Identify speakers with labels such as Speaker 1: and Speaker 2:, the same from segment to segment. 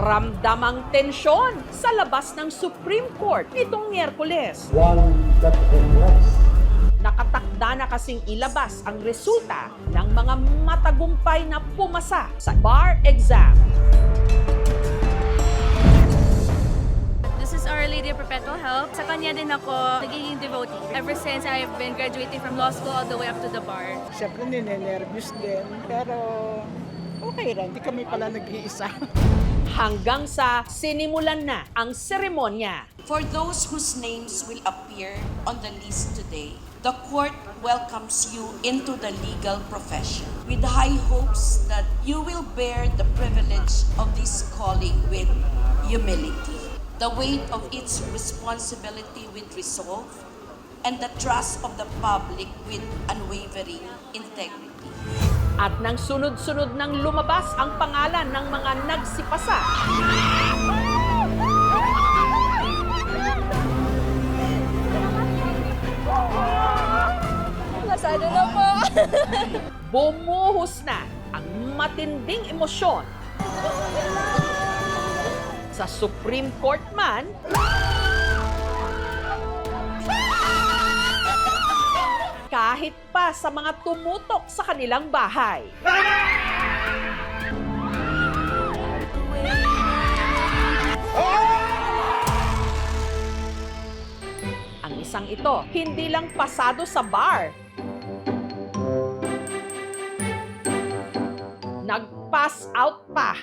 Speaker 1: Ramdam ang tensyon sa labas ng Supreme Court nitong Miyerkules.
Speaker 2: One that reflects
Speaker 1: Nakatakda na kasing ilabas ang resulta ng mga matagumpay na pumasa sa bar exam.
Speaker 3: This is Our Lady of Perpetual Help. Sa kanya din ako nagiging devotee ever since I've been graduating from law school all the way up to the bar.
Speaker 4: Siyempre ninenervyos din, pero okay lang, di kami pala nag-iisa.
Speaker 1: Hanggang sa sinimulan na ang seremonya.
Speaker 5: For those whose names will appear on the list today, the court welcomes you into the legal profession with high hopes that you will bear the privilege of this calling with humility, the weight of its responsibility with resolve, and the trust of the public with unwavering integrity.
Speaker 1: At nang sunod-sunod nang lumabas ang pangalan ng mga nagsipasa,
Speaker 3: Masado na po!
Speaker 1: bumuhos na ang matinding emosyon. Sa Supreme Court man, kahit pa sa mga tumutok sa kanilang bahay. Ang isang ito, hindi lang pasado sa bar. Nag-pass out pa.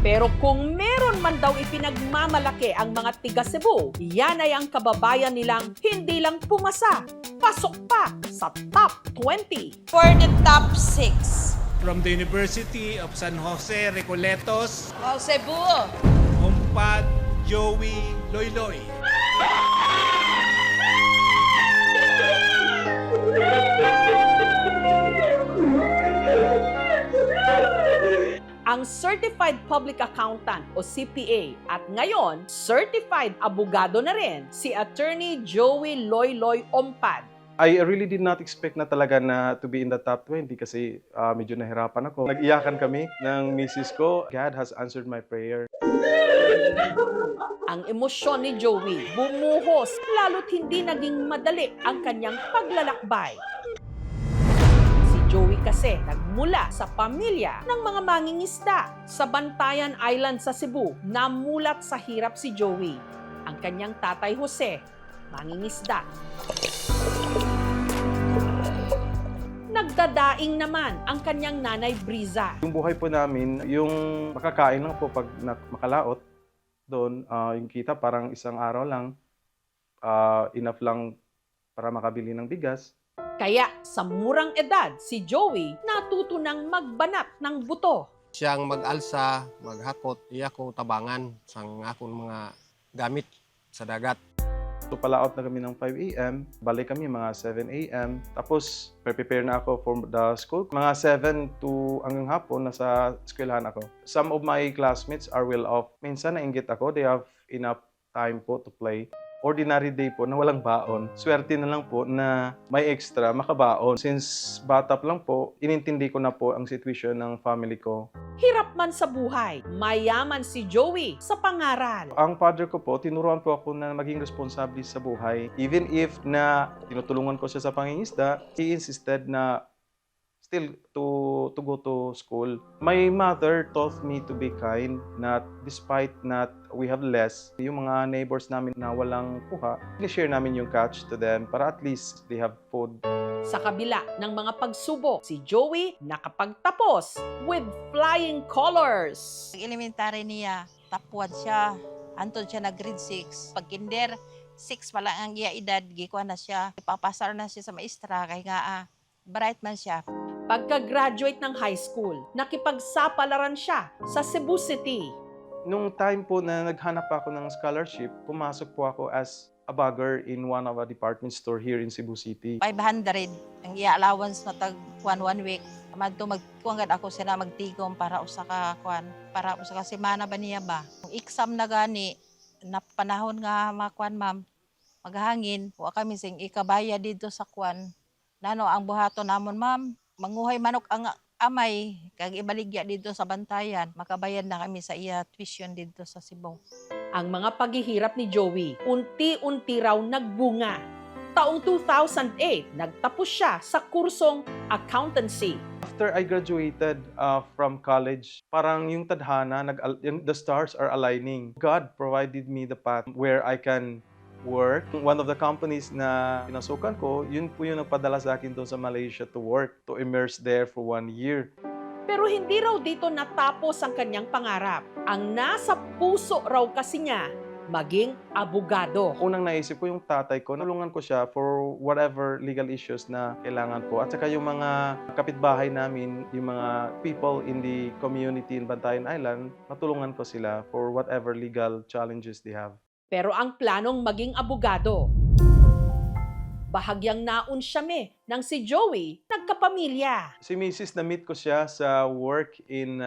Speaker 1: Pero kung meron man daw ipinagmamalaki ang mga tiga Cebu, yan ay ang kababayan nilang hindi lang pumasa, pasok pa sa top 20.
Speaker 5: For the top 6,
Speaker 6: From the University of San Jose, Recoletos,
Speaker 5: Wow, Cebu!
Speaker 6: Ompad Joey Loyloy.
Speaker 1: Ang Certified Public Accountant o CPA at ngayon, Certified Abogado na rin si Attorney Joey Loyloy Ompad.
Speaker 7: I really did not expect na talaga na to be in the top 20 kasi medyo nahirapan ako. Nag-iyakan kami ng misis ko. God has answered my prayer.
Speaker 1: Ang emosyon ni Joey bumuhos lalo't hindi naging madali ang kanyang paglalakbay. Si Joey kasi nagmula sa pamilya ng mga mangingisda sa Bantayan Island sa Cebu. Namulat sa hirap si Joey. Ang kanyang tatay Jose, mangingisda. Nagdadaing naman ang kanyang nanay Briza.
Speaker 7: Yung buhay po namin, yung makakain lang po pag makalaot doon, yung kita parang isang araw lang, enough lang para makabili ng bigas.
Speaker 1: Kaya sa murang edad, si Joey natuto ng magbanat ng buto.
Speaker 8: Siyang mag-alsa, maghakot, iya ko tabangan sang akong mga gamit sa dagat.
Speaker 7: So palaot na kami ng 5 a.m., balik kami mga 7 a.m. Tapos prepare na ako for the school. Mga 7 to hanggang hapon, nasa eskwelahan ako. Some of my classmates are well off. Minsan nainggit ako, they have enough time po to play. Ordinary day po na walang baon. Swerte na lang po na may extra makabaon. Since bata pa lang po, inintindi ko na po ang situation ng family ko.
Speaker 1: Hirap man sa buhay, mayaman si Joey sa pangaral.
Speaker 7: Ang father ko po, tinuruan po ako na maging responsable sa buhay. Even if na tinutulungan ko siya sa pangingisda, he insisted na still to go to school. My mother taught me to be kind, not despite not we have less. Yung mga neighbors namin na walang kuha, i-share namin yung catch to them para at least they have food.
Speaker 1: Sa kabila ng mga pagsubok, si Joey nakapagtapos with flying colors.
Speaker 9: Pag-elementary niya, tapuan siya. Antod siya na grade 6. Pag kinder, 6 pa lang ang iya edad, gikuha na siya. Ipapasar na siya sa maestra, kaya nga bright man siya.
Speaker 1: Pagka-graduate ng high school, nakipagsapalaran siya sa Cebu City.
Speaker 7: Nung time po na naghanap ako ng scholarship, pumasok po ako as a bagger in one of a department store here in Cebu City.
Speaker 9: 500 ang iya allowance na tag 1 week. Madto magkuangad ako sila magtigom para usa ka para usa ka semana ba niya ba. Ang exam na gani na panahon nga makuan ma'am, maghangin wa kami sing ikabaya dito sa kuan. Nano ang buhaton namon ma'am, manguhay manok ang amay, kag ibaligya dito sa Bantayan, makabayad na kami sa iya tuition dito sa Cebu.
Speaker 1: Ang mga paghihirap ni Joey, unti-unti raw nagbunga. Taong 2008, nagtapos siya sa kursong accountancy.
Speaker 7: After I graduated from college, parang yung tadhana, the stars are aligning. God provided me the path where I can work. One of the companies na pinasukan ko, yun po yung nagpadala sa akin doon sa Malaysia to work, to immerse there for 1 year.
Speaker 1: Pero hindi raw dito natapos ang kanyang pangarap. Ang nasa puso raw kasi niya, maging abogado.
Speaker 7: Unang naisip ko yung tatay ko, tulungan ko siya for whatever legal issues na kailangan ko. At saka yung mga kapitbahay namin, yung mga people in the community in Bantayan Island, natulungan ko sila for whatever legal challenges they have.
Speaker 1: Pero ang planong maging abogado, bahagyang naunsyame ng si Joey nagkapamilya.
Speaker 7: Si Mrs. na-meet ko siya sa work in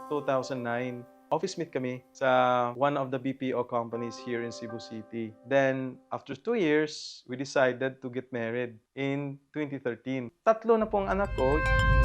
Speaker 7: 2009. Office meet kami sa one of the BPO companies here in Cebu City. Then, after 2 years, we decided to get married in 2013. 3 na po ang anak ko.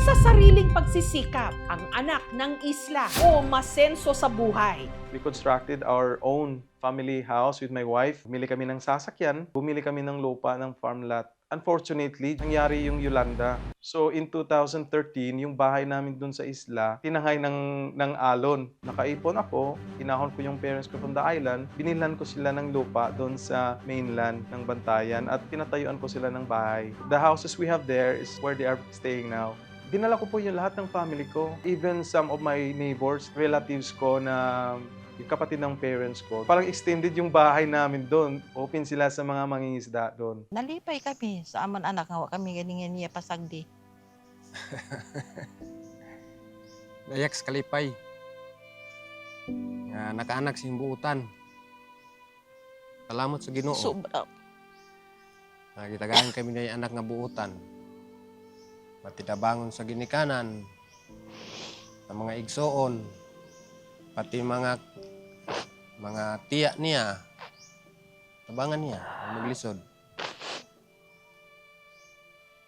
Speaker 1: Sa sariling pagsisikap, ang anak ng isla o masenso sa buhay.
Speaker 7: We constructed our own family house with my wife. Bumili kami ng sasakyan, bumili kami ng lupa ng farm lot. Unfortunately, nangyari yung Yolanda. So in 2013, yung bahay namin dun sa isla, tinangay ng alon. Nakaipon ako, inahon ko yung parents ko from the island, binilhan ko sila ng lupa dun sa mainland ng Bantayan at pinatayuan ko sila ng bahay. The houses we have there is where they are staying now. Dinala ko po yung lahat ng family ko. Even some of my neighbors, relatives ko na yung kapatid ng parents ko. Parang extended yung bahay namin doon. Open sila sa mga mangingisda doon.
Speaker 9: Nalipay kami sa amon anak nga wa kami ganingan niya pasagdi.
Speaker 8: Dayak sa kalipay. Nga nakaanak sa imbuutan. Salamat sa Ginoo.
Speaker 9: Sobra.
Speaker 8: Nagitagaan kami na anak nga buutan. Matitabangon sa ginikanan, sa mga igsoon, pati mga tiya niya, tabangan niya, maglisod.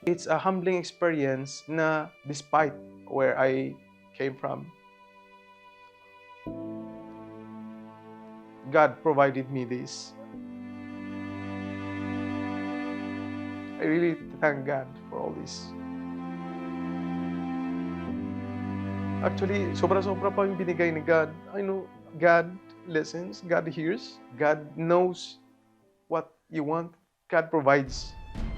Speaker 7: It's a humbling experience na despite where I came from, God provided me this. I really thank God for all this. Actually, sobra-sobra pa yung binigay ni God. I know God listens, God hears, God knows what you want, God provides.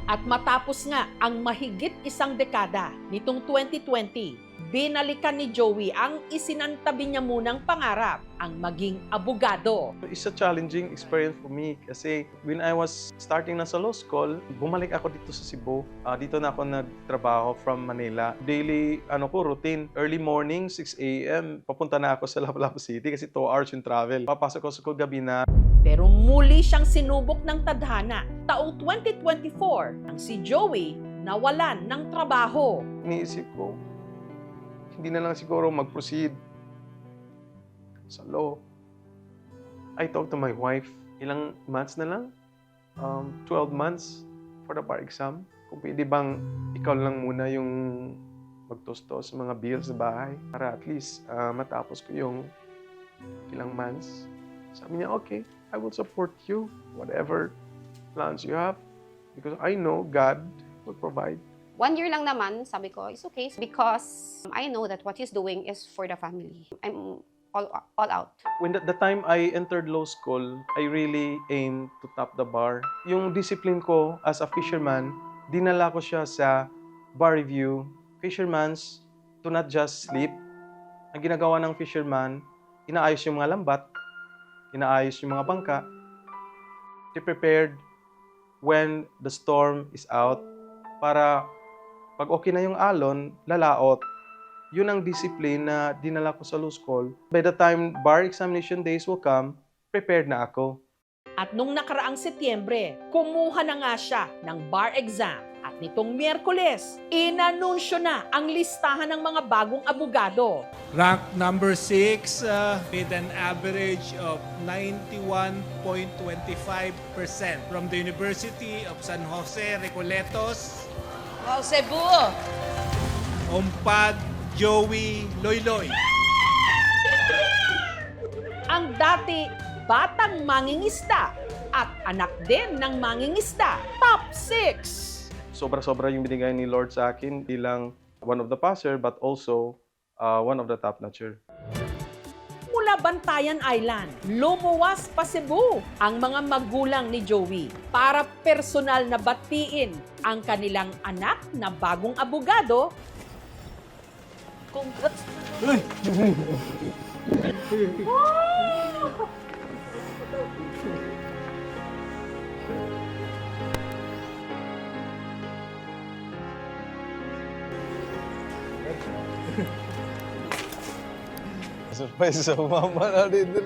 Speaker 1: At matapos nga ang mahigit 1 dekada nitong 2020, binalikan ni Joey ang isinantabi niya munang pangarap, ang maging abogado.
Speaker 7: It's a challenging experience for me kasi when I was starting na sa law school, bumalik ako dito sa Cebu. Dito na ako nagtrabaho from Manila. Daily routine, early morning, 6 a.m. Papunta na ako sa Lapu-Lapu City kasi 2 hours yung travel. Papasok ko sa gabi na.
Speaker 1: Pero muli siyang sinubok ng tadhana. Taong 2024, nang si Joey nawalan ng trabaho.
Speaker 7: Iniisip ko, hindi na lang siguro mag-proceed sa law. I talked to my wife, ilang months na lang? 12 months for the bar exam. Kung pwede bang ikaw lang muna yung magtustos sa mga bills sa bahay para at least matapos ko yung ilang months. Sabi niya, okay, I will support you, whatever plans you have, because I know God will provide.
Speaker 10: 1 year lang naman, sabi ko, it's okay because I know that what he's doing is for the family. I'm all out.
Speaker 7: When the time I entered law school, I really aimed to top the bar. Yung discipline ko as a fisherman, dinala ko siya sa bar review. Fishermans do not just sleep. Ang ginagawa ng fisherman, inaayos yung mga lambat, inaayos yung mga bangka. They prepared when the storm is out para pag okay na yung alon, lalaot. Yun ang discipline na dinala ko sa law school. By the time bar examination days will come, prepared na ako.
Speaker 1: At nung nakaraang Setyembre, kumuha na nga siya ng bar exam. At nitong Miyerkules, inanunsyo na ang listahan ng mga bagong abogado.
Speaker 6: Rank number 6 with an average of 91.25% from the University of San Jose, Recoletos.
Speaker 9: Wow, Cebu!
Speaker 6: Ompad Joey Loyloy.
Speaker 1: Ang dati batang mangingisda at anak din ng mangingisda, top 6.
Speaker 7: Sobra-sobra yung binigay ni Lord sa akin bilang one of the passer but also one of the top notcher.
Speaker 1: Mula Bantayan Island, lumuwas pa Cebu ang mga magulang ni Joey para personal na batiin ang kanilang anak na bagong abogado. Congrats!
Speaker 7: Surprise sa mama na dito.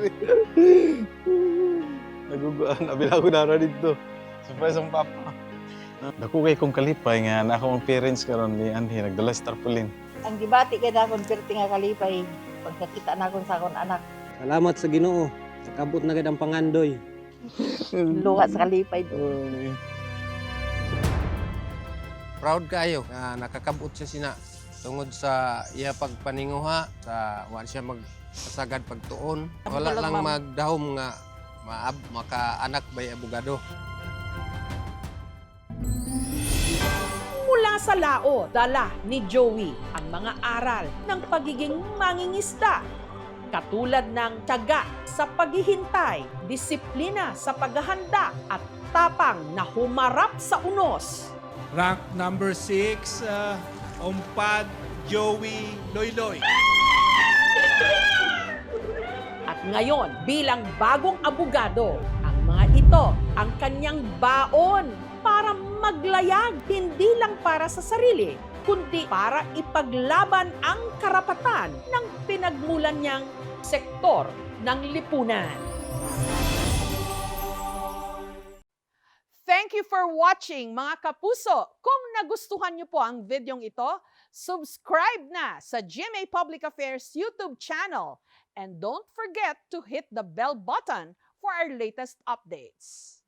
Speaker 7: Naguguan, abila ko na dito. Surprise ang papa.
Speaker 11: Dako kay kong kalipay nga na akong parents karon ni Anhi nagdala sa tarpaulin.
Speaker 9: Ang gibati kay na akong perti nga kalipay pagkakita na akong sa akong anak.
Speaker 2: Salamat sa Ginoo. Nakabot na gid ang pangandoy.
Speaker 9: Luha sa kalipay.
Speaker 8: Proud kayo na nakakabot siya sina tungod sa iya pagpaninguha sa wa siya magpasagad pagtuon. Wala lang magdahom nga maka-anak bay abogado.
Speaker 1: Mula sa Lao, dala ni Joey ang mga aral ng pagiging mangingisda. Katulad ng tiyaga sa paghihintay, disiplina sa paghahanda at tapang na humarap sa unos.
Speaker 6: Rank number 6, Ompad Joey Loyloy.
Speaker 1: At ngayon, bilang bagong abogado, ang mga ito ang kanyang baon para maglayag, hindi lang para sa sarili, kundi para ipaglaban ang karapatan ng pinagmulan niyang sektor ng lipunan. Thank you for watching, mga kapuso. Kung nagustuhan niyo po ang videong ito, subscribe na sa GMA Public Affairs YouTube channel. And don't forget to hit the bell button for our latest updates.